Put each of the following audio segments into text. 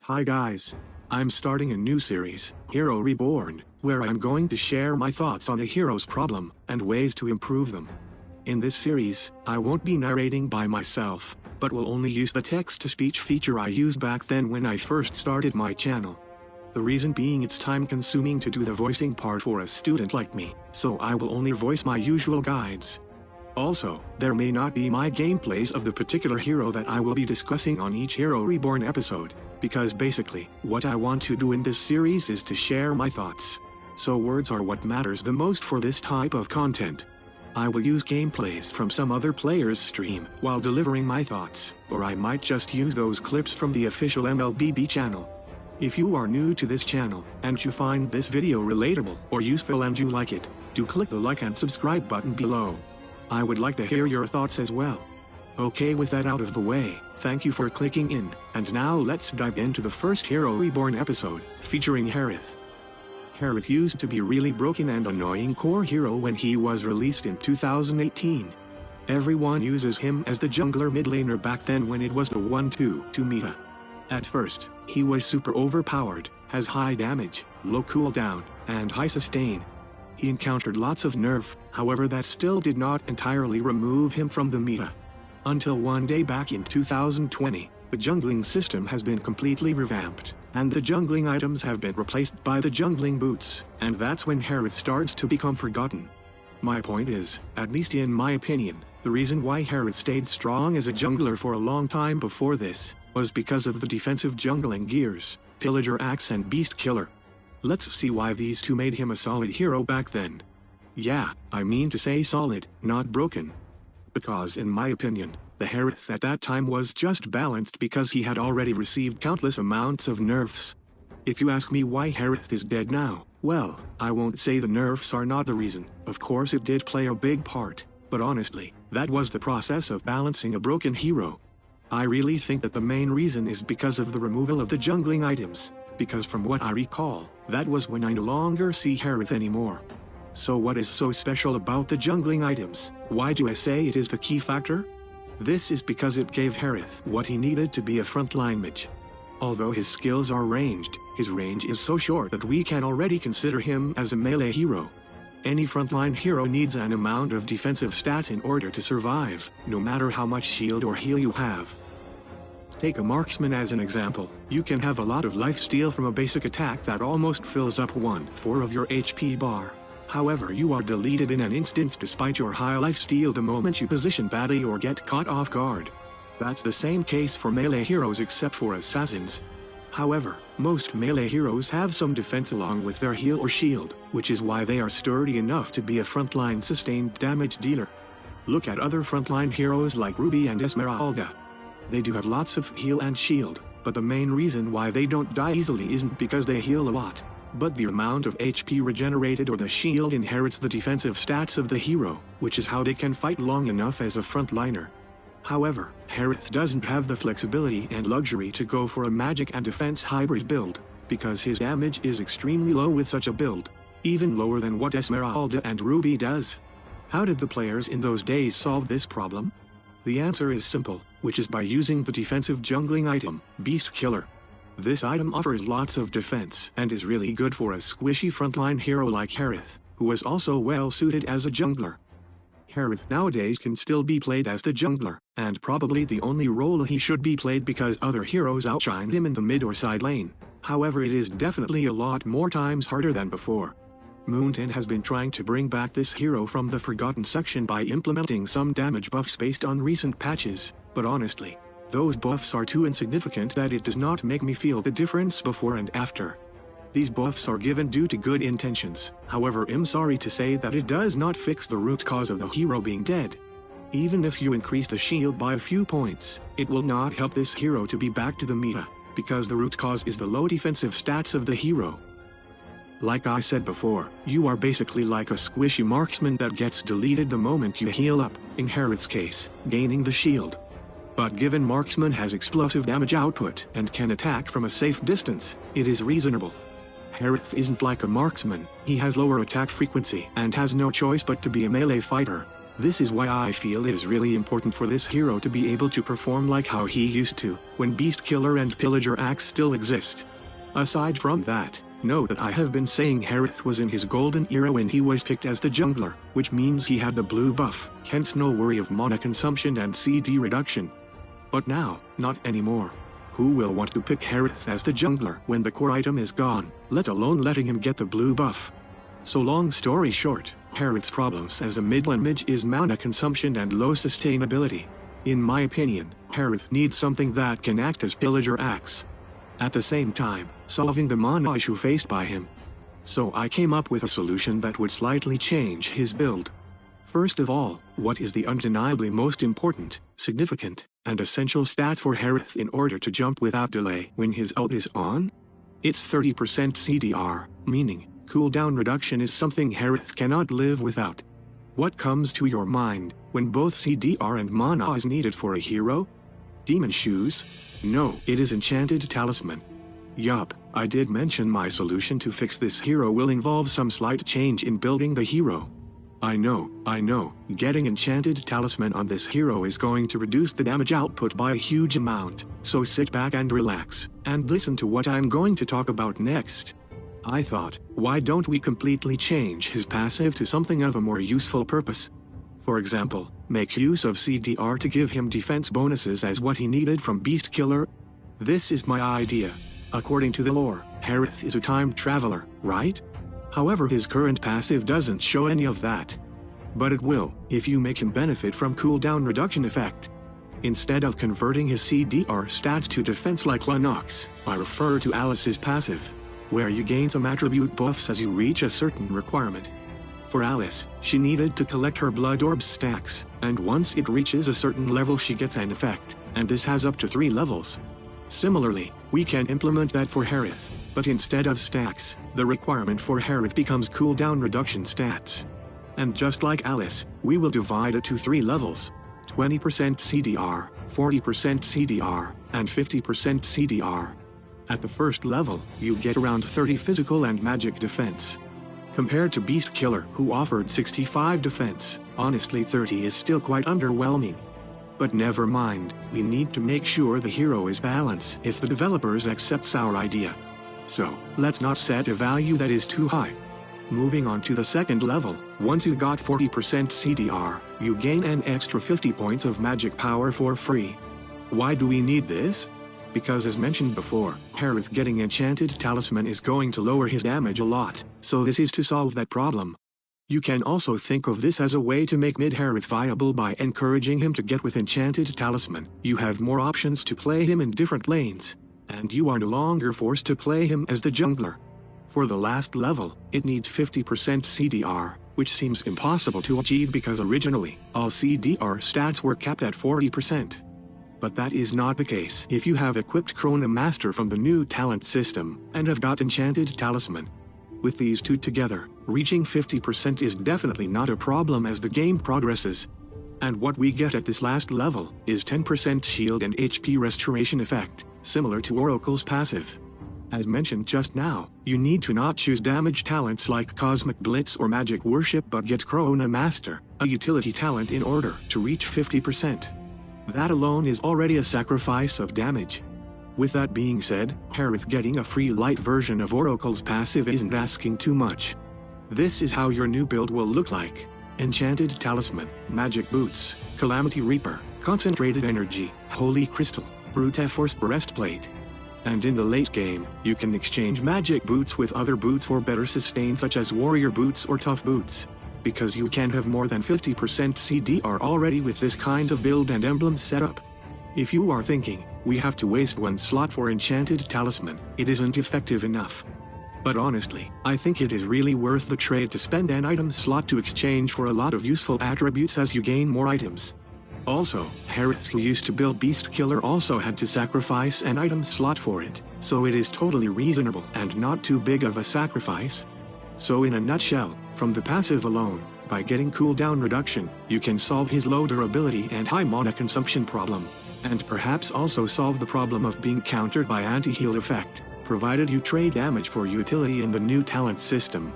Hi guys. I'm starting a new series, Hero Reborn, where I'm going to share my thoughts on a hero's problem and ways to improve them. In this series, I won't be narrating by myself, but will only use the text-to-speech feature I used back then when I first started my channel. The reason being it's time-consuming to do the voicing part for a student like me, so I will only voice my usual guides. Also, there may not be my gameplays of the particular hero that I will be discussing on each Hero Reborn episode, because basically, what I want to do in this series is to share my thoughts. So words are what matters the most for this type of content. I will use gameplays from some other player's stream while delivering my thoughts, or I might just use those clips from the official MLBB channel. If you are new to this channel, and you find this video relatable or useful and you like it, do click the like and subscribe button below. I would like to hear your thoughts as well. Okay, with that out of the way, thank you for clicking in, and now let's dive into the first Hero Reborn episode, featuring Harith. Harith used to be a really broken and annoying core hero when he was released in 2018. Everyone uses him as the jungler mid laner back then when it was the 1-2-2 meta. At first, he was super overpowered, has high damage, low cooldown, and high sustain. He encountered lots of nerf, however that still did not entirely remove him from the meta. Until one day back in 2020, the jungling system has been completely revamped, and the jungling items have been replaced by the jungling boots, and that's when Harith starts to become forgotten. My point is, at least in my opinion, the reason why Harith stayed strong as a jungler for a long time before this, was because of the defensive jungling gears, Pillager Axe and Beast Killer. Let's see why these two made him a solid hero back then. Yeah, I mean to say solid, not broken. Because in my opinion, the Harith at that time was just balanced because he had already received countless amounts of nerfs. If you ask me why Harith is dead now, well, I won't say the nerfs are not the reason. Of course it did play a big part, but honestly, that was the process of balancing a broken hero. I really think that the main reason is because of the removal of the jungling items, because from what I recall, that was when I no longer see Harith anymore. So what is so special about the jungling items? Why do I say it is the key factor? This is because it gave Harith what he needed to be a frontline mage. Although his skills are ranged, his range is so short that we can already consider him as a melee hero. Any frontline hero needs an amount of defensive stats in order to survive, no matter how much shield or heal you have. Take a marksman as an example. You can have a lot of lifesteal from a basic attack that almost fills up 1/4 of your HP bar. However, you are deleted in an instant despite your high lifesteal the moment you position badly or get caught off guard. That's the same case for melee heroes except for assassins. However, most melee heroes have some defense along with their heal or shield, which is why they are sturdy enough to be a frontline sustained damage dealer. Look at other frontline heroes like Ruby and Esmeralda. They do have lots of heal and shield, but the main reason why they don't die easily isn't because they heal a lot, but the amount of HP regenerated or the shield inherits the defensive stats of the hero, which is how they can fight long enough as a frontliner. However, Harith doesn't have the flexibility and luxury to go for a magic and defense hybrid build, because his damage is extremely low with such a build, even lower than what Esmeralda and Ruby does. How did the players in those days solve this problem? The answer is simple, which is by using the defensive jungling item, Beast Killer. This item offers lots of defense and is really good for a squishy frontline hero like Harith, who is also well suited as a jungler. Harith nowadays can still be played as the jungler, and probably the only role he should be played because other heroes outshine him in the mid or side lane. However, it is definitely a lot more times harder than before. Moonton has been trying to bring back this hero from the forgotten section by implementing some damage buffs based on recent patches, but honestly, those buffs are too insignificant that it does not make me feel the difference before and after. These buffs are given due to good intentions, however I'm sorry to say that it does not fix the root cause of the hero being dead. Even if you increase the shield by a few points, it will not help this hero to be back to the meta, because the root cause is the low defensive stats of the hero. Like I said before, you are basically like a squishy marksman that gets deleted the moment you heal up, in Harith's case, gaining the shield. But given marksman has explosive damage output and can attack from a safe distance, it is reasonable. Harith isn't like a marksman, he has lower attack frequency and has no choice but to be a melee fighter. This is why I feel it is really important for this hero to be able to perform like how he used to, when Beast Killer and Pillager acts still exist. Aside from that, know that I have been saying Harith was in his golden era when he was picked as the jungler, which means he had the blue buff, hence no worry of mana consumption and CD reduction. But now, not anymore. Who will want to pick Harith as the jungler when the core item is gone, let alone letting him get the blue buff? So long story short, Harith's problems as a mid lane mage is mana consumption and low sustainability. In my opinion, Harith needs something that can act as Pillager acts, at the same time, solving the mana issue faced by him. So I came up with a solution that would slightly change his build. First of all, what is the undeniably most important, significant, and essential stats for Harith in order to jump without delay when his ult is on? It's 30% CDR, meaning, cooldown reduction is something Harith cannot live without. What comes to your mind when both CDR and mana is needed for a hero? Demon Shoes? No, it is Enchanted Talisman. Yup, I did mention my solution to fix this hero will involve some slight change in building the hero. I know, getting Enchanted Talisman on this hero is going to reduce the damage output by a huge amount, so sit back and relax, and listen to what I'm going to talk about next. I thought, why don't we completely change his passive to something of a more useful purpose? For example, make use of CDR to give him defense bonuses as what he needed from Beast Killer. This is my idea. According to the lore, Harith is a time traveler, right? However, his current passive doesn't show any of that. But it will, if you make him benefit from cooldown reduction effect. Instead of converting his CDR stats to defense like Lennox, I refer to Alice's passive, where you gain some attribute buffs as you reach a certain requirement. For Alice, she needed to collect her blood orb stacks, and once it reaches a certain level she gets an effect, and this has up to 3 levels. Similarly, we can implement that for Harith, but instead of stacks, the requirement for Harith becomes cooldown reduction stats. And just like Alice, we will divide it to 3 levels: 20% CDR, 40% CDR, and 50% CDR. At the first level, you get around 30 physical and magic defense. Compared to Beast Killer, who offered 65 defense, honestly 30 is still quite underwhelming. But never mind, we need to make sure the hero is balanced if the developers accepts our idea. So, let's not set a value that is too high. Moving on to the second level, once you got 40% CDR, you gain an extra 50 points of magic power for free. Why do we need this? Because as mentioned before, Harith getting Enchanted Talisman is going to lower his damage a lot, so this is to solve that problem. You can also think of this as a way to make mid-Harith viable by encouraging him to get with Enchanted Talisman. You have more options to play him in different lanes, and you are no longer forced to play him as the jungler. For the last level, it needs 50% CDR, which seems impossible to achieve because originally, all CDR stats were capped at 40%. But that is not the case if you have equipped Chrono Master from the new talent system, and have got Enchanted Talisman. With these two together, reaching 50% is definitely not a problem as the game progresses. And what we get at this last level is 10% shield and HP restoration effect, similar to Oracle's passive. As mentioned just now, you need to not choose damage talents like Cosmic Blitz or Magic Worship but get Chrono Master, a utility talent in order to reach 50%. That alone is already a sacrifice of damage. With that being said, Harith getting a free light version of Oracle's passive isn't asking too much. This is how your new build will look like: Enchanted Talisman, Magic Boots, Calamity Reaper, Concentrated Energy, Holy Crystal, Brute Force Breastplate. And in the late game, you can exchange Magic Boots with other boots for better sustain such as Warrior Boots or Tough Boots. Because you can have more than 50% CDR already with this kind of build and emblem setup. If you are thinking, we have to waste 1 slot for Enchanted Talisman, it isn't effective enough. But honestly, I think it is really worth the trade to spend an item slot to exchange for a lot of useful attributes as you gain more items. Also, Harith, who used to build Beast Killer, also had to sacrifice an item slot for it, so it is totally reasonable and not too big of a sacrifice. So in a nutshell, from the passive alone, by getting cooldown reduction, you can solve his low durability and high mana consumption problem, and perhaps also solve the problem of being countered by anti-heal effect, provided you trade damage for utility in the new talent system.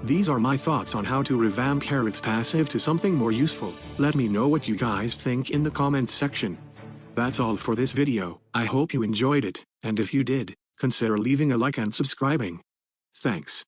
These are my thoughts on how to revamp Harith's passive to something more useful. Let me know what you guys think in the comments section. That's all for this video. I hope you enjoyed it, and if you did, consider leaving a like and subscribing. Thanks.